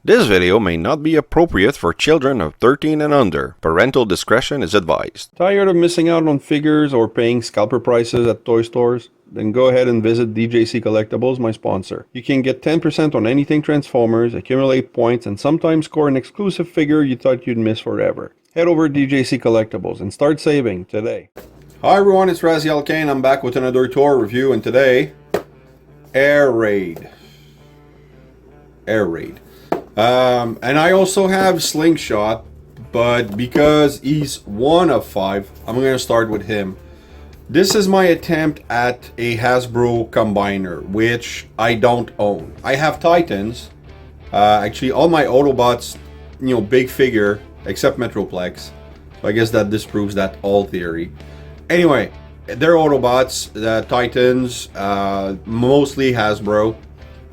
This video may not be appropriate for children of 13 and under. Parental discretion is advised. Tired of missing out on figures or paying scalper prices at toy stores? Then go ahead and visit DJC Collectibles, my sponsor. You can get 10% on anything Transformers, accumulate points, and sometimes score an exclusive figure you thought you'd miss forever. Head over to DJC Collectibles and start saving today. Hi everyone, it's Razyel Kayne. I'm back with another tour review, and today, Air Raid. And I also have Slingshot, but because he's one of 5, I'm going to start with him. This is my attempt at a Hasbro Combiner, which I don't own. I have Titans. Actually, all my Autobots, big figure, except Metroplex. So I guess that disproves that all theory. Anyway, they're Autobots, the Titans, mostly Hasbro.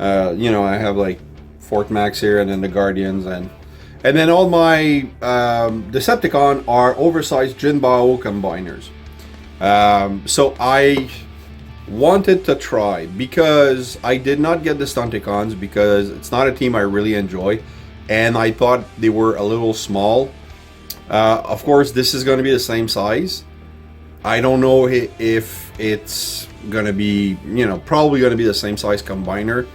I have like Fort Max here, and then the Guardians, and then all my Decepticon are oversized Jinbao combiners. So I wanted to try, because I did not get the Stunticons because it's not a team I really enjoy, and I thought they were a little small. Of course, this is going to be the same size. I don't know if it's going to be, probably going to be the same size combiner.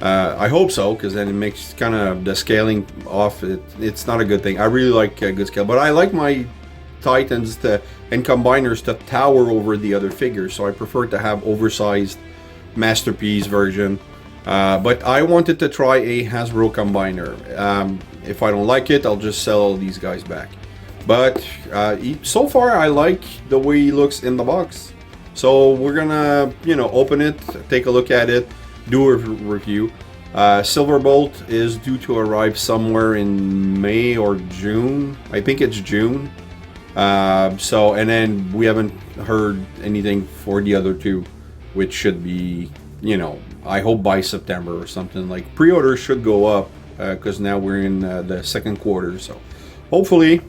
I hope so, because then it makes kind of the scaling off. It's not a good thing. I really like good scale, but I like my Titans and combiners to tower over the other figures, so I prefer to have oversized masterpiece version. But I wanted to try a Hasbro Combiner. If I don't like it, I'll just sell all these guys back. But so far, I like the way he looks in the box. So we're gonna, open it, take a look at it, do a review. Silverbolt is due to arrive somewhere in May or June. I think it's June. And then we haven't heard anything for the other two, which should be, I hope by September or something. Like, pre-orders should go up because now we're in the second quarter. So hopefully,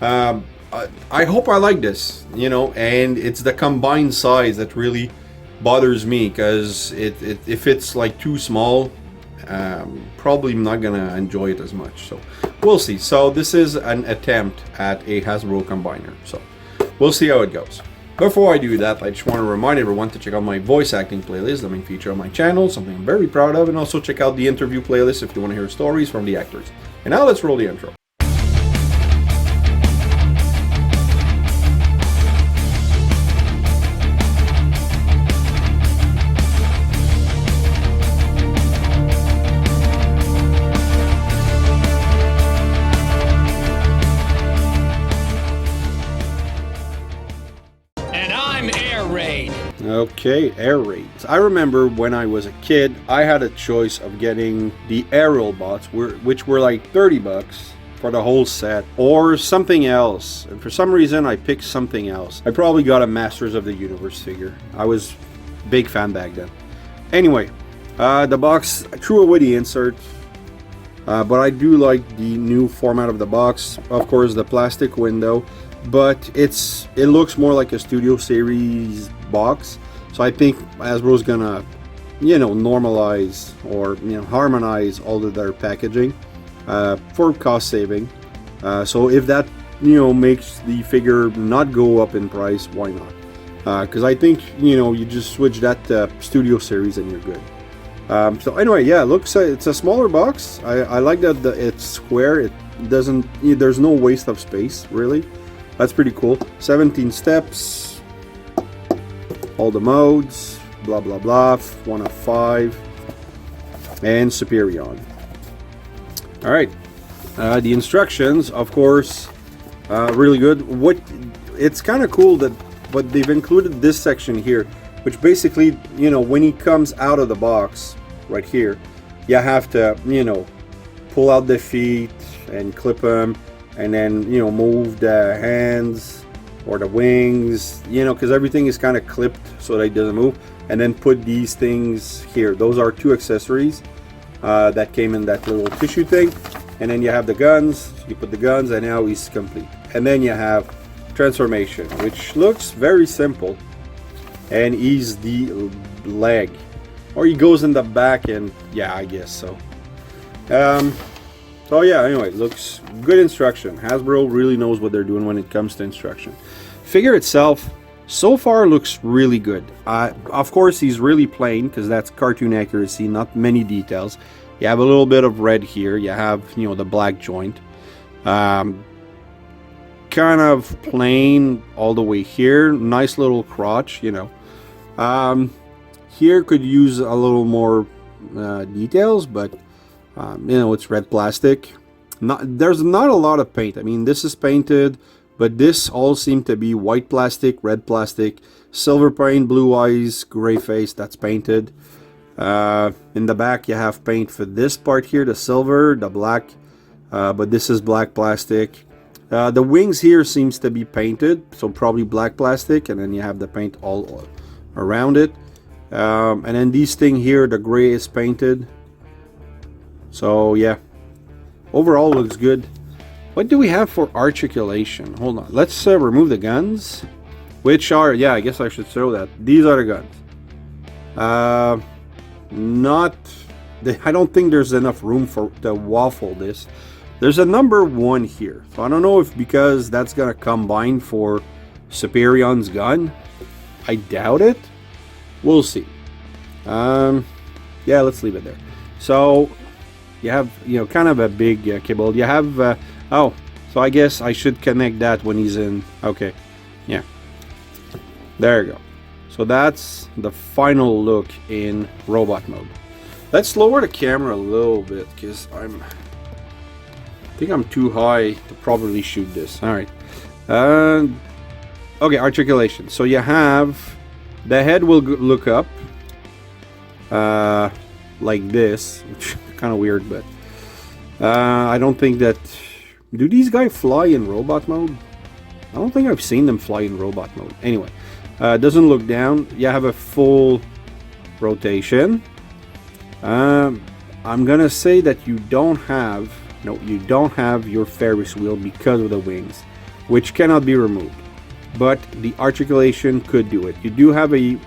I hope I like this, and it's the combined size that really bothers me, because if it's like too small, probably not gonna enjoy it as much. So we'll see. So this is an attempt at a Hasbro Combiner, so we'll see how it goes. Before I do that, I just want to remind everyone to check out my voice acting playlist, the main feature of my channel, something I'm very proud of, and also check out the interview playlist if you want to hear stories from the actors. And now let's roll the intro. Okay, air raids. I remember when I was a kid, I had a choice of getting the Aerialbots, which were like 30 bucks for the whole set, or something else. And for some reason, I picked something else. I probably got a Masters of the Universe figure. I was a big fan back then. Anyway, the box, I threw away the insert, but I do like the new format of the box. Of course, the plastic window, but it looks more like a Studio Series box. So I think Hasbro's gonna, normalize or harmonize all of their packaging for cost saving. So if that makes the figure not go up in price, why not? Because I think you just switch that to Studio Series and you're good. So anyway, yeah, it's a smaller box. I like that it's square. It doesn't. There's no waste of space really. That's pretty cool. 17 steps. All the modes, blah blah blah, 1 of 5, and Superion. All right, the instructions, of course, really good. It's kind of cool but they've included this section here, which basically, when he comes out of the box, right here, you have to, pull out the feet and clip them, and then, move the hands or the wings, because everything is kind of clipped so that it doesn't move, and then put these things here. Those are 2 accessories that came in that little tissue thing, and then you have the guns. You put the guns, and now he's complete. And then you have transformation, which looks very simple, and he's the leg, or he goes in the back, and yeah, I guess so. So yeah, anyway, looks good instruction. Hasbro really knows what they're doing when it comes to instruction. Figure itself so far looks really good. Of course, he's really plain because that's cartoon accuracy, not many details. You have a little bit of red here. You have, you know, the black joint. Kind of plain all the way here. Nice little crotch, you know. Here could use a little more details, but you know, it's red plastic. There's not a lot of paint. I mean, this is painted, but this all seemed to be white plastic, red plastic, silver paint, blue eyes, gray face. That's painted. In the back, you have paint for this part here, the silver, the black, but this is black plastic. The wings here seems to be painted, so probably black plastic, and then you have the paint all around it. And then these thing here, the gray is painted. So yeah, overall looks good. What do we have for articulation? Hold on, let's remove the guns, which are, yeah, I guess I should show that. These are the guns. I don't think there's enough room for to waffle this. There's a number 1 here, so I don't know if because that's gonna combine for Superion's gun. I doubt it. We'll see. Yeah, let's leave it there. So you have, you know, kind of a big cable. You have oh, so I guess I should connect that when he's in. Okay, yeah, there you go. So that's the final look in robot mode. Let's lower the camera a little bit because I think I'm too high to properly shoot this. All right. Okay, articulation. So you have the head will look up like this, which kind of weird, but I don't think that. Do these guys fly in robot mode? I don't think I've seen them fly in robot mode. Anyway, doesn't look down. You have a full rotation. I'm gonna say that you don't have your Ferris wheel because of the wings, which cannot be removed. But the articulation could do it. You do have a, you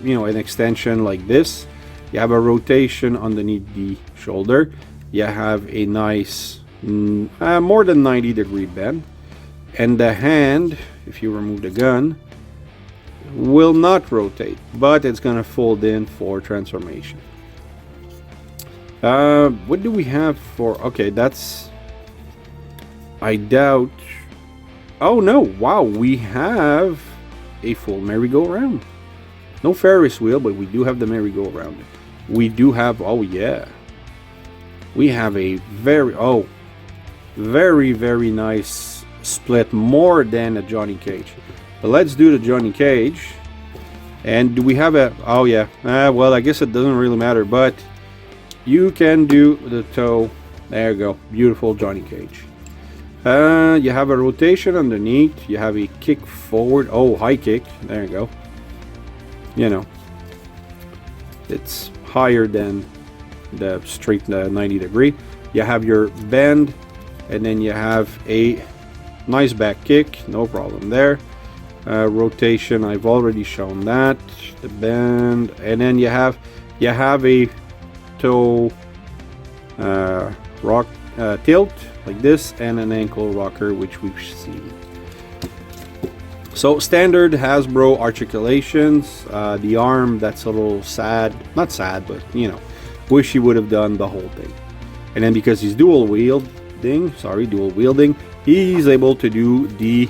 know, an extension like this. You have a rotation underneath the shoulder. You have a nice more than 90-degree bend, and the hand, if you remove the gun, will not rotate, but it's gonna fold in for transformation. What do we have for? Okay, that's, I doubt. Oh no, wow, we have a full merry-go-round. No Ferris wheel, but we do have the merry-go-round. We do have, oh yeah, we have a very nice split, more than a Johnny Cage. But let's do the Johnny Cage. And do we have a, oh yeah, well, I guess it doesn't really matter, but you can do the toe. There you go, beautiful Johnny Cage. You have a rotation underneath. You have a kick forward. Oh, high kick. There you go. You know, it's higher than the straight 90-degree. You have your bend, and then you have a nice back kick. No problem there. Rotation, I've already shown that. The bend, and then you have a toe rock tilt like this, and an ankle rocker, which we've seen. So standard Hasbro articulations. The arm, that's a little sad, not sad, but you know, wish he would have done the whole thing. And then because he's dual wielding, he's able to do the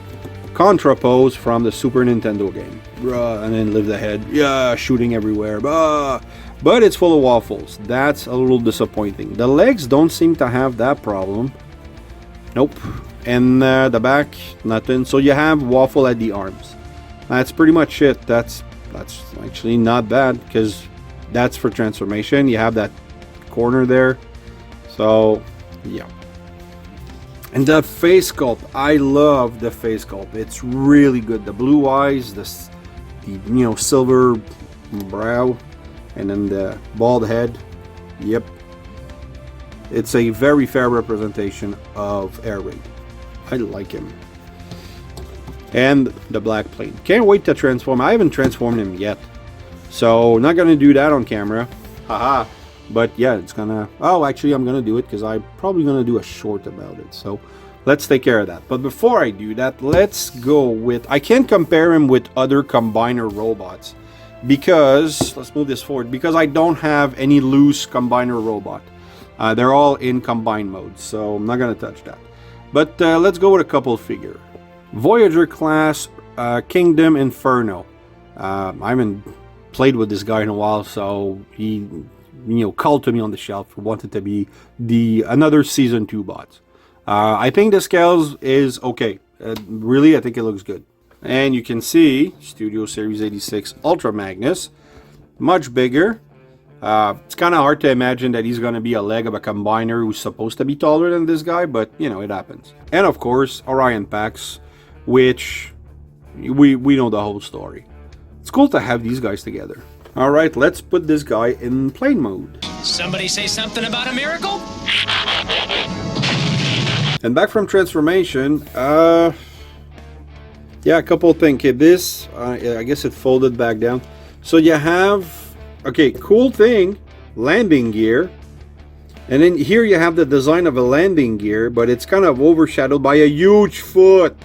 contra pose from the Super Nintendo game, and then lift the head, yeah, shooting everywhere, but it's full of waffles. That's a little disappointing. The legs don't seem to have that problem. Nope. And the back, nothing. So you have waffle at the arms. That's pretty much it. That's actually not bad, because that's for transformation. You have that corner there. So yeah. And the face sculpt, I love the face sculpt. It's really good. The blue eyes, the silver brow, and then the bald head. Yep. It's a very fair representation of Air Raid. I like him. And the black plane. Can't wait to transform. I haven't transformed him yet, so not gonna do that on camera. Haha. But yeah, it's gonna... Oh, actually, I'm gonna do it because I'm probably gonna do a short about it. So let's take care of that. But before I do that, let's go with... I can't compare him with other Combiner robots because... Let's move this forward. Because I don't have any loose Combiner robot. They're all in combine mode, so I'm not gonna touch that. But let's go with a couple figure. Voyager class, Kingdom Inferno. I haven't played with this guy in a while, so he, called to me on the shelf, wanted to be another season 2 bot. I think the scales is okay. Really, I think it looks good. And you can see Studio Series 86 Ultra Magnus, much bigger. It's kind of hard to imagine that he's going to be a leg of a combiner who's supposed to be taller than this guy, but it happens. And of course, Orion Pax, which we know the whole story. It's cool to have these guys together. All right, let's put this guy in plane mode. Somebody say something about a miracle? And back from transformation, yeah, a couple of things. Okay, this, I guess it folded back down. So you have, okay, cool thing, landing gear. And then here you have the design of a landing gear, but it's kind of overshadowed by a huge foot.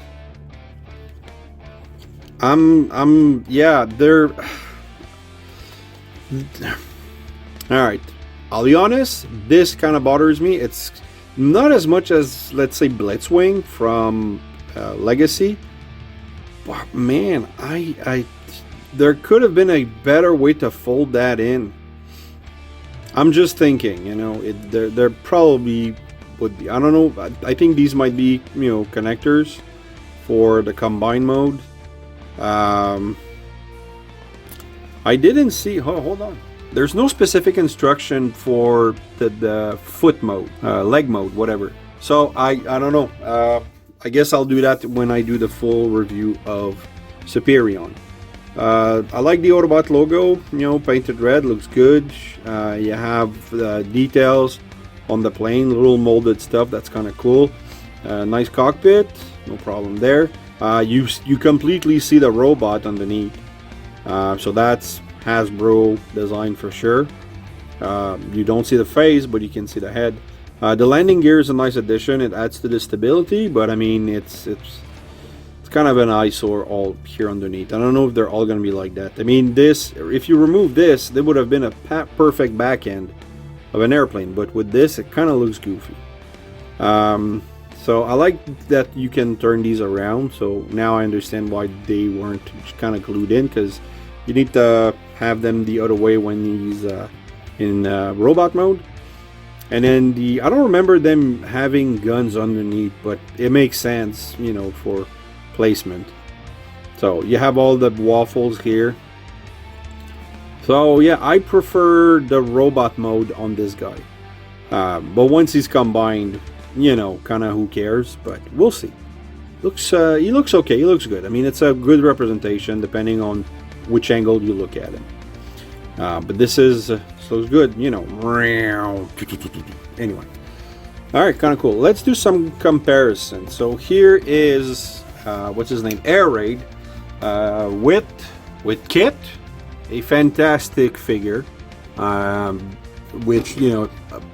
Yeah, they're... Alright, I'll be honest, this kind of bothers me. It's not as much as, let's say, Blitzwing from Legacy. But man, there could have been a better way to fold that in. I'm just thinking, there probably would be. I don't know. I think these might be, connectors for the combine mode. I didn't see. Hold on. There's no specific instruction for the foot mode, leg mode, whatever. So I don't know. I guess I'll do that when I do the full review of Superion. I like the Autobot logo, painted red, looks good. You have the details on the plane, little molded stuff, that's kind of cool. Nice cockpit, no problem there. You completely see the robot underneath, so that's Hasbro design for sure. You don't see the face, but you can see the head. The landing gear is a nice addition. It adds to the stability, but I mean it's kind of an eyesore all here underneath. I don't know if they're all going to be like that. I mean, this, if you remove this, there would have been a perfect back end of an airplane, but with this, it kind of looks goofy. So I like that you can turn these around. So now I understand why they weren't kind of glued in, because you need to have them the other way when he's in robot mode. And then I don't remember them having guns underneath, but it makes sense, for placement. So you have all the waffles here. So yeah, I prefer the robot mode on this guy. But once he's combined, kind of who cares, but we'll see. He looks okay, he looks good. I mean, it's a good representation depending on which angle you look at him. But this is looks good, Anyway, all right, kind of cool. Let's do some comparison. So here is what's his name, Air Raid, with Kit, a fantastic figure. Which,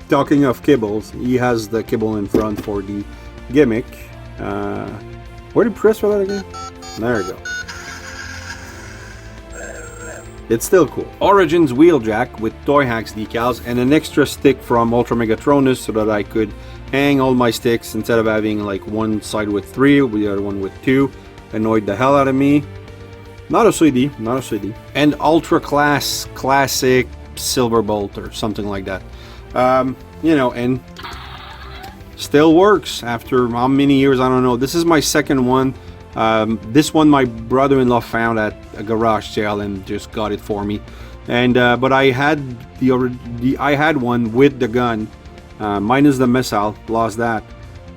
talking of kibbles, he has the kibble in front for the gimmick. Where did you press for that again? There we go. It's still cool. Origins Wheeljack with Toy Hacks decals and an extra stick from Ultra Megatronus so that I could hang all my sticks instead of having like one side with 3, with the other one with 2. Annoyed the hell out of me. Not a CD. And Ultra Classic Silver Bolt or something like that. And still works after how many years, I don't know. This is my second one. This one my brother-in-law found at a garage sale and just got it for me. And but I had I had one with the gun, minus the missile, lost that.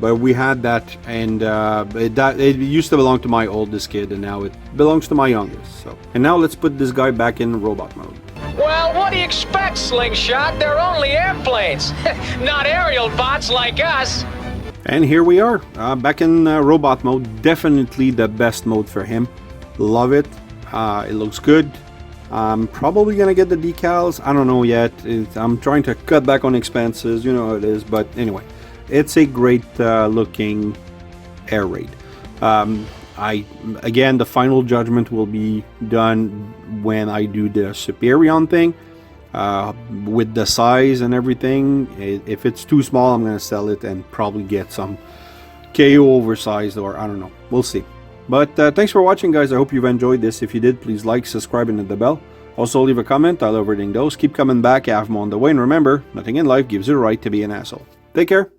But we had that, and it used to belong to my oldest kid, and now it belongs to my youngest. So, and now let's put this guy back in robot mode. Well, what do you expect, Slingshot? They're only airplanes, not aerial bots like us. And here we are, back in robot mode. Definitely the best mode for him. Love it. It looks good. I'm probably gonna get the decals. I don't know yet. I'm trying to cut back on expenses. You know how it is. But anyway, it's a great looking air raid. Again, the final judgment will be done when I do the Superion thing. With the size and everything, if it's too small, I'm gonna sell it and probably get some KO oversized, or I don't know, we'll see. But thanks for watching, guys. I hope you've enjoyed this. If you did, please like, subscribe, and hit the bell. Also leave a comment. I love reading those. Keep coming back. I have them on the way, and remember, nothing in life gives you the right to be an asshole. Take care.